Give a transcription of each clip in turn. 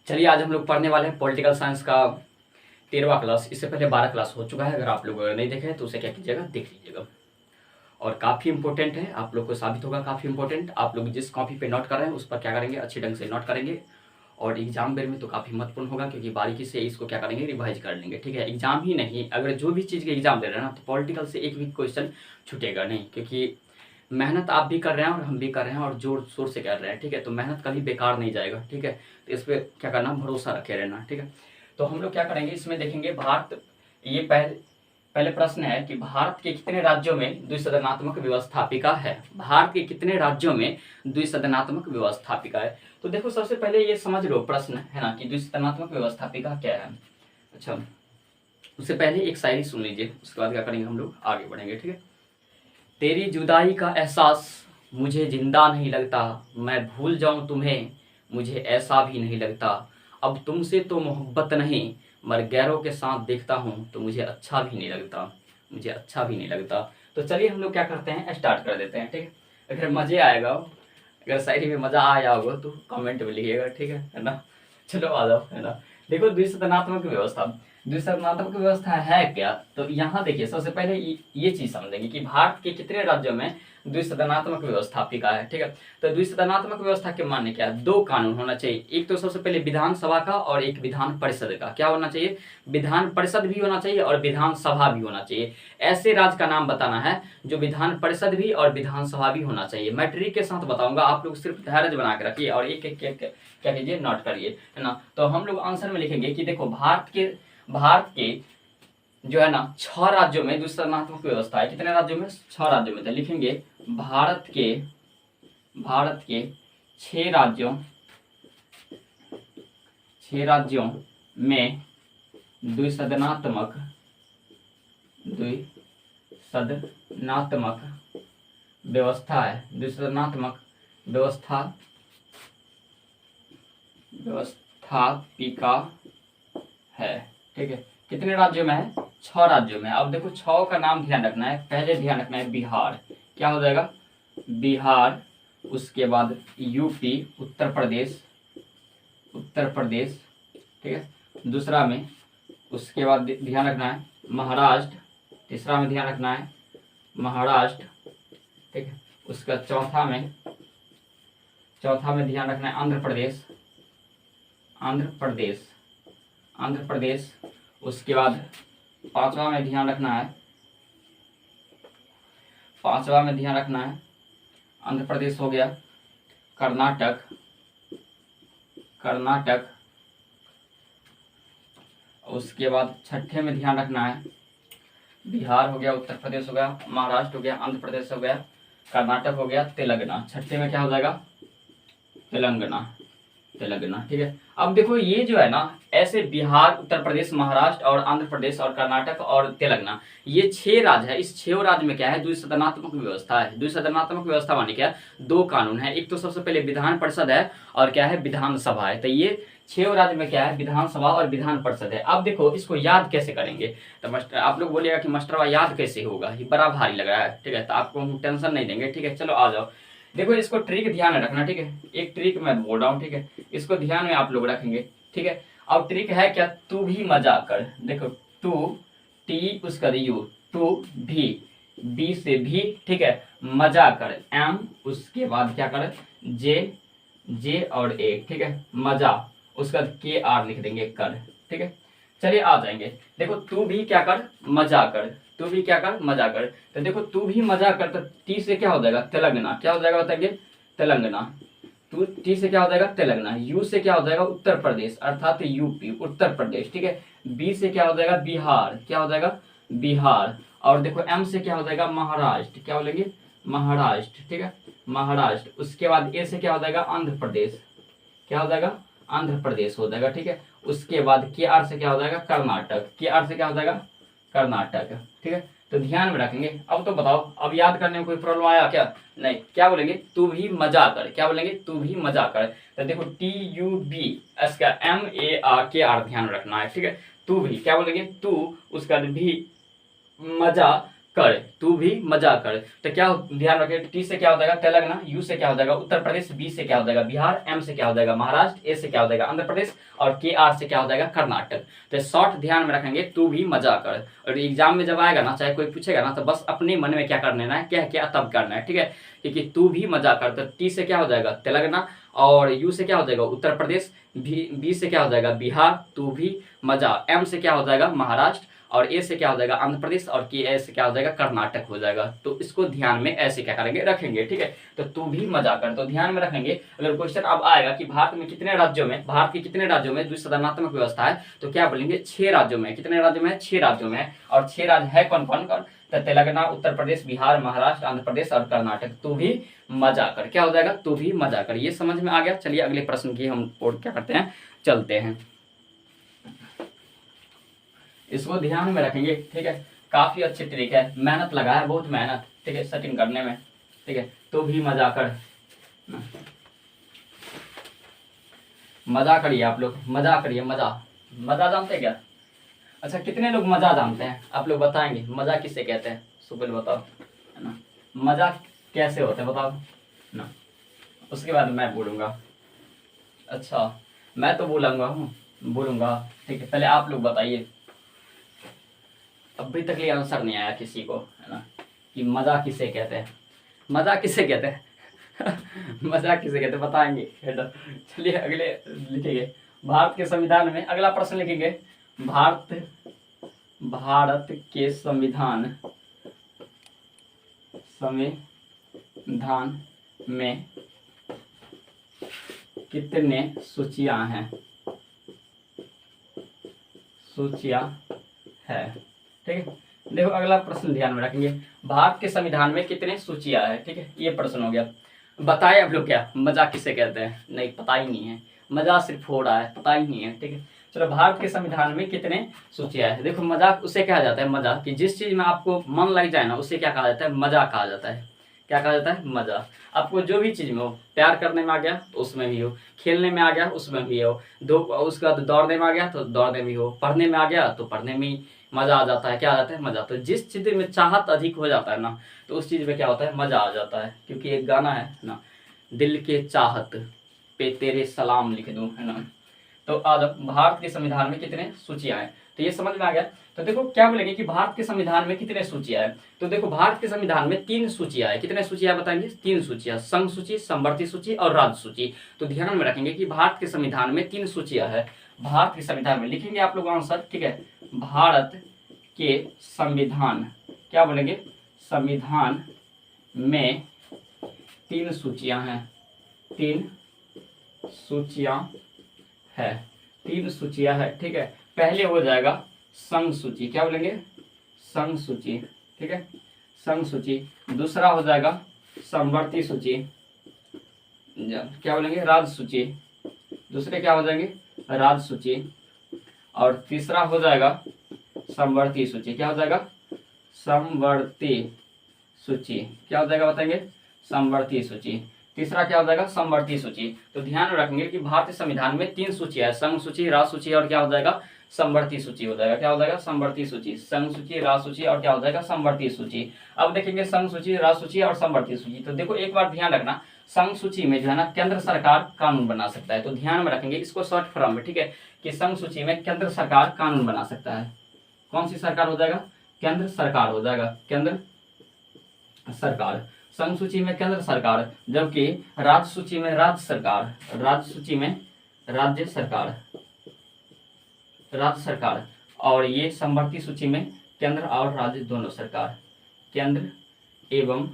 चलिए आज हम लोग पढ़ने वाले हैं पॉलिटिकल साइंस का 13वां क्लास। इससे पहले 12 क्लास हो चुका है। अगर आप लोग नहीं देखे तो उसे क्या कीजिएगा, देख लीजिएगा। और काफ़ी इंपॉर्टेंट है, आप लोग को साबित होगा काफ़ी इंपॉर्टेंट। आप लोग जिस कॉपी पे नोट कर रहे हैं उस पर क्या करेंगे, अच्छी ढंग से नोट करेंगे। और एग्जाम बेर में तो काफ़ी महत्वपूर्ण होगा, क्योंकि बारीकी से इसको क्या करेंगे, रिवाइज कर लेंगे। ठीक है, एग्जाम ही नहीं, अगर जो भी चीज़ के एग्जाम दे रहे हैं ना, तो पॉलिटिकल से एक भी क्वेश्चन छूटेगा नहीं। क्योंकि मेहनत आप भी कर रहे हैं और हम भी कर रहे हैं और जोर शोर से कर रहे हैं। ठीक है, तो मेहनत कभी बेकार नहीं जाएगा। ठीक है, तो इस पर क्या करना, भरोसा रखे रहना। ठीक है, तो हम लोग क्या करेंगे, इसमें देखेंगे भारत। ये पहले पहले प्रश्न है कि भारत के कितने राज्यों में द्विसदनात्मक व्यवस्थापिका है। भारत के कितने राज्यों में द्विसदनात्मक व्यवस्थापिका है। तो देखो, सबसे पहले ये समझ लो प्रश्न है ना कि द्विसदनात्मक व्यवस्थापिका क्या है। अच्छा, उससे पहले एक शायरी सुन लीजिए, उसके बाद क्या करेंगे, हम लोग आगे बढ़ेंगे। ठीक है। तेरी जुदाई का एहसास मुझे जिंदा नहीं लगता, मैं भूल जाऊं तुम्हें मुझे ऐसा भी नहीं लगता। अब तुमसे तो मोहब्बत नहीं, मगर गैरों के साथ देखता हूं तो मुझे अच्छा भी नहीं लगता, मुझे अच्छा भी नहीं लगता। तो चलिए हम लोग क्या करते हैं, स्टार्ट कर देते हैं। ठीक है, अगर मजे आएगा, अगर शायरी में मजा आया होगा तो कमेंट में लिखिएगा। ठीक है ना। चलो आ जाओ, है ना। देखो, द्विसदनात्मक व्यवस्था, द्विसदनात्मक व्यवस्था है क्या। तो यहाँ देखिए, सबसे पहले ये चीज समझेंगे कि भारत के कितने राज्यों में द्विसदनात्मक व्यवस्थापिका है। ठीक है, तो द्विसदनात्मक व्यवस्था के मानने क्या है, दो कानून होना चाहिए। एक तो सबसे पहले विधानसभा का और एक विधान परिषद का। क्या होना चाहिए, विधान परिषद भी होना चाहिए और विधानसभा भी होना चाहिए। ऐसे राज्य का नाम बताना है जो विधान परिषद भी और विधानसभा भी होना चाहिए। मैं ट्रिक के साथ बताऊंगा, आप लोग सिर्फ धैर्य बना के रखिए और एक एक क्या कीजिए, नोट करिए, है ना। तो हम लोग आंसर में लिखेंगे कि देखो, भारत के जो है ना 6 राज्यों में द्विसदनात्मक व्यवस्था है। कितने राज्यों में, 6 राज्यों में। तो लिखेंगे भारत के 6 राज्यों में द्विसदनात्मक व्यवस्था है, द्विसदनात्मक व्यवस्थापिका है। ठीक है, कितने राज्यों में है, 6 राज्यों में। अब देखो, 6 का नाम ध्यान रखना है। पहले ध्यान रखना है बिहार, क्या हो जाएगा, बिहार। उसके बाद यूपी, उत्तर प्रदेश। ठीक है, दूसरा में। उसके बाद ध्यान रखना है महाराष्ट्र, तीसरा में ध्यान रखना है महाराष्ट्र। ठीक है, उसका चौथा में ध्यान रखना है आंध्र प्रदेश। उसके बाद पांचवा में ध्यान रखना है आंध्र प्रदेश हो गया, कर्नाटक। उसके बाद छठे में ध्यान रखना है बिहार हो गया, उत्तर प्रदेश हो गया, महाराष्ट्र हो गया, आंध्र प्रदेश हो गया, कर्नाटक हो गया, तेलंगाना। छठे में क्या हो जाएगा, तेलंगाना। ठीक है, अब देखो ये जो है ना, ऐसे बिहार, उत्तर प्रदेश, महाराष्ट्र और आंध्र प्रदेश और कर्नाटक और तेलंगाना, ये 6 राज्य है। इस 6 राज्य में क्या है, द्विसदनात्मक व्यवस्था है। द्विसदनात्मक व्यवस्था माने क्या, 2 कानून है। एक तो सबसे पहले विधान परिषद है और क्या है, विधानसभा है। तो ये 6 राज्य में क्या है, विधानसभा और विधान परिषद है। अब देखो, इसको याद कैसे करेंगे। तो मास्टर, आप लोग बोलिएगा कि मास्टरवा याद कैसे होगा, ये बड़ा भारी लग रहा है। ठीक है, तो आपको हम टेंशन नहीं देंगे। ठीक है, चलो आ जाओ। देखो, इसको ट्रिक ध्यान में रखना। ठीक है, एक ट्रिक मैं बोल रहा हूँ। ठीक है, इसको ध्यान में आप लोग रखेंगे। ठीक है, अब ट्रिक है क्या, तू भी मजा कर। देखो, टू, टी उसका यू, टू भी, बी से भी। ठीक है, मजा कर, एम। उसके बाद क्या कर, जे और ए। ठीक है, मजा। उसका के आर लिख देंगे, कर। ठीक है, चलिए आ जाएंगे। देखो, तू भी क्या कर, मजा कर। तू भी क्या कर, मजा कर। तो देखो, तू भी मजा कर, तो टी से क्या हो जाएगा, तेलंगाना। क्या हो जाएगा बताइए, तेलंगाना। तू, टी से क्या हो जाएगा, तेलंगाना। यू से क्या हो जाएगा, उत्तर प्रदेश, अर्थात यूपी, उत्तर प्रदेश। ठीक है, बी से क्या हो जाएगा, बिहार। क्या हो जाएगा, बिहार। और देखो, एम से क्या हो जाएगा, महाराष्ट्र। क्या बोलेंगे, महाराष्ट्र। ठीक है, महाराष्ट्र। उसके बाद ए से क्या हो जाएगा, आंध्र प्रदेश। क्या हो जाएगा, आंध्र प्रदेश हो जाएगा। ठीक है, उसके बाद के आर से क्या हो जाएगा, कर्नाटक। के आर से क्या हो जाएगा, कर्नाटक। ठीक है, तो ध्यान में रखेंगे। अब तो बताओ, अब याद करने में कोई प्रॉब्लम आया क्या, नहीं। क्या बोलेंगे, तू भी मजा कर। क्या बोलेंगे, तू भी मजा कर। तो देखो, टी यू बी, इसका एम ए आर के आर ध्यान रखना है। ठीक है, तू भी क्या बोलेंगे, तू, उसका भी मजा कर, तू भी मजा कर। तो क्या ध्यान रखें, टी से क्या हो जाएगा तेलंगाना, यू से क्या हो जाएगा उत्तर प्रदेश, बी से क्या हो जाएगा बिहार, एम से क्या हो जाएगा महाराष्ट्र, ए से क्या हो जाएगा आंध्र प्रदेश और के आर से क्या हो जाएगा कर्नाटक। तो शॉर्ट ध्यान में रखेंगे, तू भी मजा कर। और एग्जाम में जब आएगा ना, चाहे कोई पूछेगा ना, तो बस अपने मन में क्या कर लेना है, क्या क्या तब करना है, ठीक है। क्योंकि तू भी मजा कर, तो टी से क्या हो जाएगा तेलंगाना और यू से क्या हो जाएगा उत्तर प्रदेश, बी से क्या हो जाएगा बिहार, तू भी मजा, एम से क्या हो जाएगा महाराष्ट्र और ए से क्या हो जाएगा आंध्र प्रदेश और के ए से क्या हो जाएगा कर्नाटक हो जाएगा। तो इसको ध्यान में ऐसे क्या करेंगे रखेंगे, ठीक है। तो तू भी मजा कर, तो ध्यान में रखेंगे। अगर क्वेश्चन अब आएगा कि भारत के कितने राज्यों में द्विसदनात्मक व्यवस्था है, तो क्या बोलेंगे 6 राज्यों में। कितने राज्यों में है? 6 राज्यों में है। और 6 राज्य है कौन कौन कौन? तो तेलंगाना, उत्तर प्रदेश, बिहार, महाराष्ट्र, आंध्र प्रदेश और कर्नाटक। तू भी मजा कर, क्या हो जाएगा तू भी मजा कर। ये समझ में आ गया। चलिए अगले प्रश्न की हम और क्या करते हैं, चलते हैं। इसको ध्यान में रखेंगे, ठीक है। काफी अच्छी ट्रिक है, मेहनत लगा है, बहुत मेहनत, ठीक है सेटिंग करने में, ठीक है। तो भी मजा कर, मजा करिए आप लोग, मजा करिए। मजा जानते हैं क्या? अच्छा कितने लोग मजा जानते हैं? आप लोग बताएंगे मजा किसे कहते हैं? सुबह बताओ, है ना। मजा कैसे होते हैं बताओ ना, उसके बाद मैं बोलूंगा। अच्छा मैं तो बोलूंगा, ठीक है। पहले आप लोग बताइए, अभी तक ये आंसर नहीं आया किसी को, है ना, कि मजा किसे कहते हैं। मजा किसे कहते हैं मजा किसे कहते हैं बताएंगे। चलिए अगले लिखेंगे, भारत के संविधान में, अगला प्रश्न लिखेंगे, भारत के संविधान में कितने सूचियां हैं? ठीक है। देखो अगला प्रश्न ध्यान में रखेंगे, भारत के संविधान में कितने सूचियां हैं, ठीक है। ये प्रश्न हो गया। बताए आप लोग क्या मजा किसे कहते हैं? नहीं पता ही नहीं है, मजा सिर्फ हो रहा है, पता ही नहीं है, ठीक है। चलो भारत के संविधान में कितने सूचियां हैं। देखो मजाक उसे कहा जाता है, मजा कि जिस चीज में आपको मन लग जाए ना, उसे क्या कहा जाता है? मजा कहा जाता है। क्या कहा जाता है? मजा। आपको जो भी चीज में हो, प्यार करने में आ गया तो उसमें भी हो, खेलने में आ गया उसमें भी हो, उसका दौड़ने में आ गया तो दौड़ने में हो, पढ़ने में आ गया तो पढ़ने में मजा आ जाता है। क्या आ जाता है? मजा। तो जिस चीज में चाहत अधिक हो जाता है ना, तो उस चीज में क्या होता है? मजा आ जाता है। क्योंकि एक गाना है ना, दिल के चाहत पे तेरे सलाम लिख दूं, है ना। तो आज भारत के संविधान में कितने सूचियां हैं, तो ये समझ में आ गया। तो देखो क्या बोलेंगे कि भारत के संविधान में कितने सूचियां हैं। तो देखो भारत के संविधान में 3 सूचियां हैं। कितने सूचियां बताएंगे? 3 सूचियां, संघ सूची, समवर्ती सूची और राज्य सूची। तो ध्यान में रखेंगे कि भारत के संविधान में 3 सूचियां है। भारत के संविधान में लिखेंगे आप लोग आंसर, ठीक है। भारत के संविधान, क्या बोलेंगे? संविधान में 3 सूचियां हैं, 3 सूचियां है, 3 सूचियां है, ठीक है। पहले हो जाएगा संघ सूची, क्या बोलेंगे? संघ सूची, ठीक है, संघ सूची। दूसरा हो जाएगा समवर्ती सूची, क्या बोलेंगे? राज्य सूची। दूसरे क्या हो जाएंगे? राज्य सूची। और तीसरा हो जाएगा समवर्ती सूची। क्या हो जाएगा? समवर्ती सूची। क्या हो जाएगा बताएंगे? समवर्ती सूची। तीसरा क्या हो जाएगा? समवर्ती सूची। तो ध्यान रखेंगे कि भारतीय संविधान में 3 सूचियां है, संघ सूची, राज्य सूची और क्या हो जाएगा? समवर्ती सूची हो जाएगा। क्या हो जाएगा? समवर्ती सूची। संघ सूची, राज्य सूची और क्या हो जाएगा? समवर्ती सूची। अब देखेंगे संघ सूची, राज्य सूची और समवर्ती सूची। तो देखो एक बार ध्यान रखना, संघ सूची में जो है ना केंद्र सरकार कानून बना सकता है। तो ध्यान में रखेंगे इसको शॉर्ट फॉर्म में, ठीक है, कि संघ सूची में केंद्र सरकार कानून बना सकता है। कौन सी सरकार हो जाएगा? केंद्र सरकार हो जाएगा, केंद्र सरकार। संघ सूची में केंद्र सरकार, जबकि राज्य सूची में राज्य सरकार, राज्य सूची में राज्य सरकार, राज्य सरकार। और ये समवर्ती सूची में केंद्र और राज्य दोनों सरकार, केंद्र एवं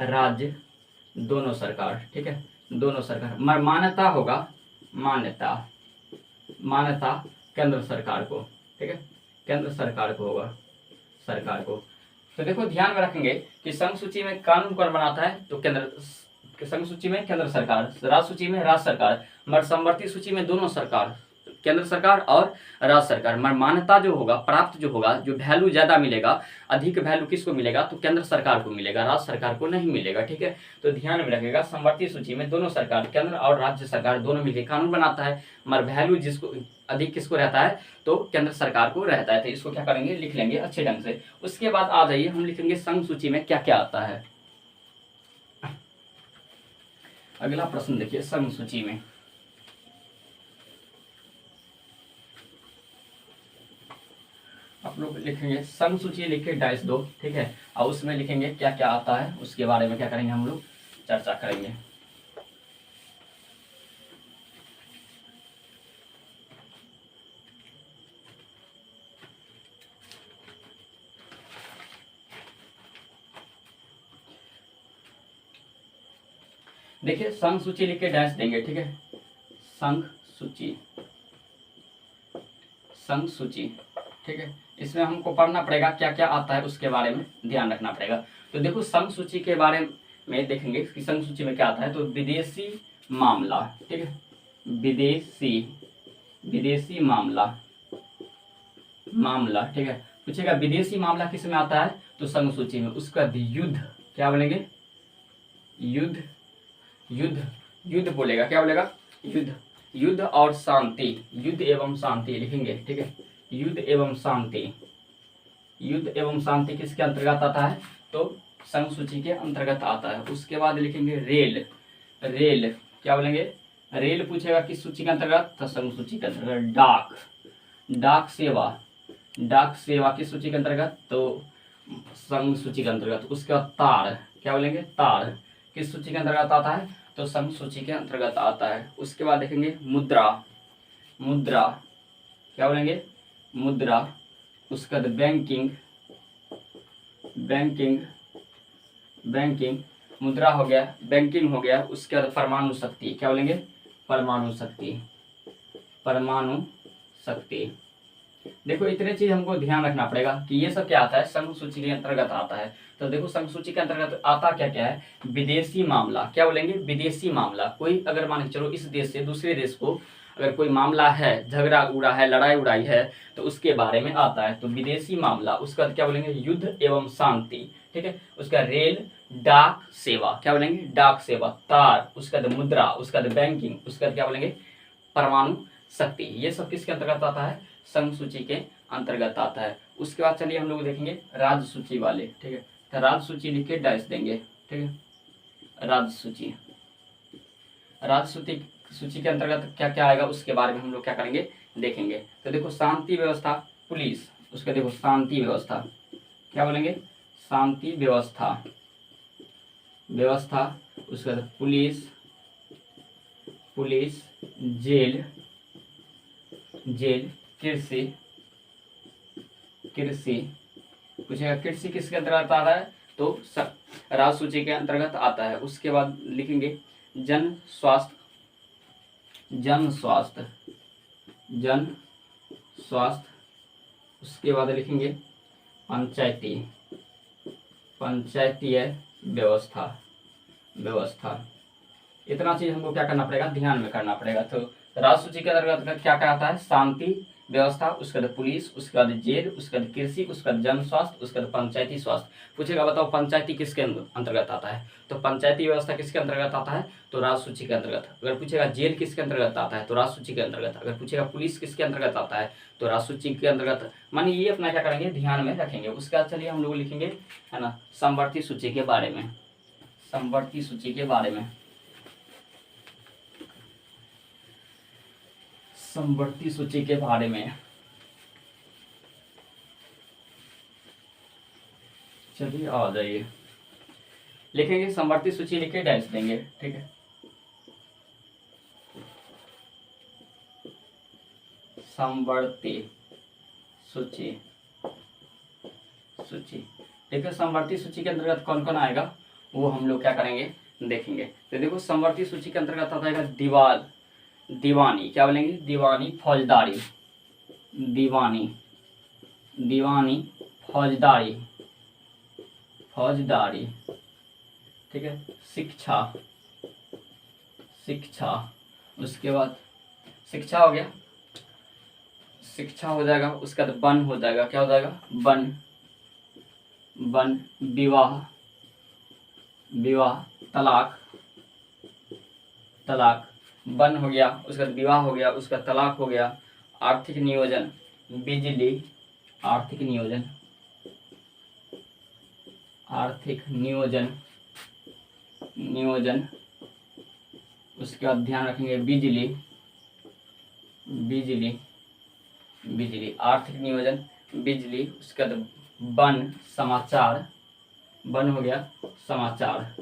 राज्य दोनों सरकार, ठीक है, दोनों सरकार। मान्यता होगा, मान्यता केंद्र सरकार को, ठीक है, केंद्र सरकार को होगा, सरकार को। तो देखो ध्यान में रखेंगे कि संघ सूची में कानून कौन बनाता है? तो केंद्र, संघ सूची में केंद्र सरकार, राज्य सूची में राज्य सरकार, मगर समवर्ती सूची में दोनों सरकार, केंद्र सरकार और राज्य सरकार। मान्यता जो होगा, प्राप्त जो होगा, जो वैल्यू ज़्यादा मिलेगा, अधिक वैल्यू किसको मिलेगा, तो केंद्र सरकार को मिलेगा, राज्य सरकार को नहीं मिलेगा। ठीक है, तो ध्यान में रखिएगा, समवर्ती सूची में दोनों सरकार, केंद्र और राज्य सरकार दोनों मिलकर कानून बनाता है, मगर वैल्यू जिसको अधिक किसको रहता है, तो केंद्र सरकार को रहता है। तो इसको क्या करेंगे, लिख लेंगे अच्छे ढंग से। उसके बाद आ जाइए, हम लिखेंगे संघ सूची में क्या क्या आता है। अगला प्रश्न देखिए, संघ सूची में आप लोग लिखेंगे संघ सूची, लिखे डाइस दो। ठीक है, और उसमें लिखेंगे क्या क्या आता है, उसके बारे में क्या करेंगे, हम लोग चर्चा करेंगे। देखिए संघ सूची लिख के डैश देंगे। ठीक है, संघ सूची, संघ सूची। ठीक है, इसमें हमको पढ़ना पड़ेगा क्या क्या आता है, उसके बारे में ध्यान रखना पड़ेगा। तो देखो संघ सूची के बारे में देखेंगे कि संघ सूची में क्या आता है। तो विदेशी मामला, ठीक है, विदेशी मामला, ठीक है। पूछेगा विदेशी मामला किस में आता है, तो संघ सूची में। उसका युद्ध, क्या बोलेंगे, युद्ध, युद्ध बोलेगा, क्या बोलेगा, युद्ध, युद्ध और शांति, युद्ध एवं शांति लिखेंगे। ठीक है, युद्ध एवं शांति, युद्ध एवं शांति किसके अंतर्गत आता है, तो संघ सूची के अंतर्गत आता है। उसके बाद लिखेंगे रेल, रेल, क्या बोलेंगे, रेल पूछेगा किस सूची के अंतर्गत, तो संघ सूची के अंतर्गत। डाक, डाक सेवा, डाक सेवा किस सूची के अंतर्गत, तो संघ सूची के अंतर्गत। उसके बाद तार, क्या बोलेंगे, तार किस सूची के अंतर्गत आता है, तो संघ सूची के अंतर्गत आता है। उसके बाद देखेंगे मुद्रा, मुद्रा, क्या बोलेंगे, मुद्रा। उसके बाद बैंकिंग, बैंकिंग, बैंकिंग, मुद्रा हो गया, बैंकिंग हो गया। उसके बाद परमाणु शक्ति, क्या बोलेंगे, परमाणु शक्ति, परमाणु शक्ति। देखो इतने चीज हमको ध्यान रखना पड़ेगा कि ये सब क्या आता है, संघ सूची के अंतर्गत आता है। तो देखो संघ सूची के अंतर्गत आता क्या क्या है, विदेशी मामला, क्या बोलेंगे, विदेशी मामला। कोई अगर मान के चलो इस देश से दूसरे देश को अगर कोई मामला है, झगड़ा उड़ा है, लड़ाई उड़ाई है, तो उसके बारे में आता है, तो विदेशी मामला। उसके बाद क्या बोलेंगे, युद्ध एवं शांति। ठीक है, उसका रेल, डाक सेवा, क्या बोलेंगे, डाक सेवा। तार, उसका मुद्रा, उसका बैंकिंग, उसका क्या बोलेंगे, परमाणु शक्ति। ये सब किसके अंतर्गत आता है, संघ सूची के अंतर्गत आता है। उसके बाद चलिए हम लोग देखेंगे राज्य सूची वाले। ठीक है, तो राज्य सूची लिख के डाइस देंगे। ठीक है, राज्य सूची, राज्य सूची के अंतर्गत क्या क्या आएगा, उसके बारे में हम लोग क्या करेंगे, देखेंगे। तो देखो शांति व्यवस्था, पुलिस, उसका देखो शांति व्यवस्था, क्या बोलेंगे, शांति व्यवस्था, व्यवस्था। उसके बाद पुलिस, पुलिस, जेल, जेल। कृषि, कृषि पूछेगा कृषि किसके अंतर्गत आता है, तो राज्य सूची के अंतर्गत आता है। उसके बाद लिखेंगे जन स्वास्थ्य, जन स्वास्थ्य, जन स्वास्थ्य। उसके बाद लिखेंगे पंचायती, पंचायतीय व्यवस्था, व्यवस्था। इतना चीज हमको क्या करना पड़ेगा, ध्यान में करना पड़ेगा। तो राज्य सूची के अंतर्गत क्या क्या आता है, शांति व्यवस्था, उसके बाद पुलिस, उसके बाद जेल, उसके बाद कृषि, उसके बाद जन स्वास्थ्य, उसके बाद पंचायती स्वास्थ्य। पूछेगा बताओ पंचायती किसके अंतर्गत आता है, तो पंचायती व्यवस्था किसके अंतर्गत आता है, तो राज्य सूची के अंतर्गत। अगर पूछेगा जेल किसके अंतर्गत आता है, तो राज्य सूची के अंतर्गत। अगर पूछेगा पुलिस किसके अंतर्गत आता है, तो राज्य सूची के अंतर्गत। मानिए ये अपना क्या करेंगे, ध्यान में रखेंगे। उसके बाद चलिए हम लोग लिखेंगे, है ना, समवर्ती सूची के बारे में, समवर्ती सूची के बारे में, समवर्ती सूची के बारे में। चलिए आ जाइए, लिखेंगे समवर्ती सूची, लिखे डैश देंगे। ठीक है, समवर्ती सूची, सूची। देखिए समवर्ती सूची के अंतर्गत कौन कौन आएगा, वो हम लोग क्या करेंगे, देखेंगे। तो देखो समवर्ती सूची के अंतर्गत आता है दीवानी, क्या बोलेंगे, दीवानी, फौजदारी, दीवानी, दीवानी, फौजदारी, फौजदारी। ठीक है, शिक्षा, शिक्षा। उसके बाद शिक्षा हो गया, शिक्षा हो जाएगा, उसके बाद वन हो जाएगा, क्या हो जाएगा, वन, वन विवाह, विवाह, तलाक, तलाक, वन हो गया, उसका विवाह हो गया, उसका तलाक हो गया, आर्थिक नियोजन, बिजली, आर्थिक नियोजन, आर्थिक नियोजन, नियोजन, उसके बाद ध्यान रखेंगे बिजली, बिजली, बिजली, आर्थिक नियोजन, बिजली, उसके बाद वन, समाचार, वन हो गया, समाचार,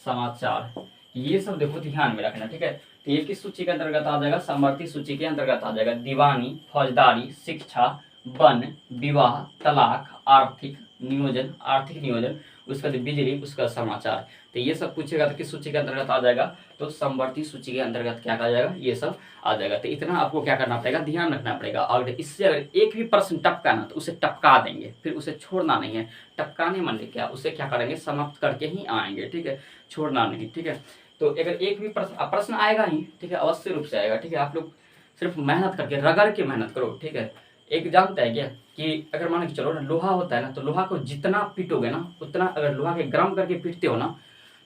समाचार, ये सब देखो ध्यान में रखना, ठीक है। तो ये किस सूची के अंतर्गत आ जाएगा, समवर्ती सूची के अंतर्गत आ जाएगा। दीवानी, फौजदारी, शिक्षा, वन, विवाह, तलाक, आर्थिक नियोजन, आर्थिक नियोजन, उसका बिजली, उसका समाचार। तो ये सब पूछेगा तो किस सूची के अंतर्गत आ जाएगा, तो समवर्ती सूची के अंतर्गत क्या आ जाएगा, ये सब आ जाएगा। तो इतना आपको क्या करना पड़ेगा, ध्यान रखना पड़ेगा। और इससे अगर एक भी प्रश्न टपका ना तो उसे टपका देंगे, फिर उसे छोड़ना नहीं है। टपकाने मन क्या, उसे क्या करेंगे, समाप्त करके ही आएंगे, ठीक है, छोड़ना नहीं, ठीक है। तो अगर एक भी प्रश्न आएगा ही, ठीक है, अवश्य रूप से आएगा, ठीक है। आप लोग सिर्फ मेहनत करके, रगड़ के मेहनत करो, ठीक है। एक जानता है क्या कि अगर मान के चलो ना, लोहा होता है ना, तो लोहा को जितना पीटोगे ना, उतना, अगर लोहा के गर्म करके पीटते हो ना,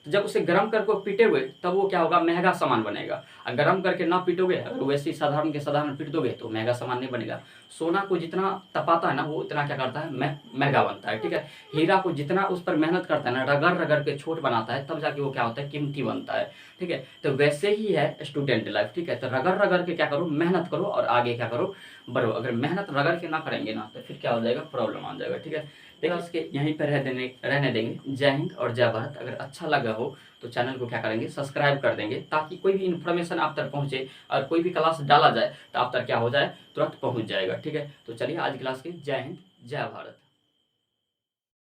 तो जब उसे गर्म करके पीटोगे तब वो क्या होगा, महंगा सामान बनेगा। और गर्म करके ना पीटोगे, अगर वैसे ही साधारण के साधारण पीट दोगे तो महंगा सामान नहीं बनेगा। सोना को जितना तपाता है ना, वो उतना क्या करता है, महंगा बनता है, ठीक है। हीरा को जितना उस पर मेहनत करता है ना, रगड़ रगड़ के छोट बनाता है, तब जाके वो क्या होता है, कीमती बनता है, ठीक है। तो वैसे ही है स्टूडेंट लाइफ, ठीक है। तो रगड़ रगड़ के क्या करो, मेहनत करो और आगे क्या करो, बढ़ो। अगर मेहनत रगड़ के ना करेंगे ना, तो फिर क्या हो जाएगा, प्रॉब्लम आ जाएगा, ठीक है। देखिए इसके यहीं पर रहने देंगे। जय हिंद और जय भारत। अगर अच्छा लगा हो तो चैनल को क्या करेंगे, सब्सक्राइब कर देंगे, ताकि कोई भी इन्फॉर्मेशन आप तक पहुंचे और कोई भी क्लास डाला जाए तो आप तक क्या हो जाए, तुरंत पहुंच जाएगा, ठीक है। तो चलिए आज क्लास की जय हिंद जय भारत।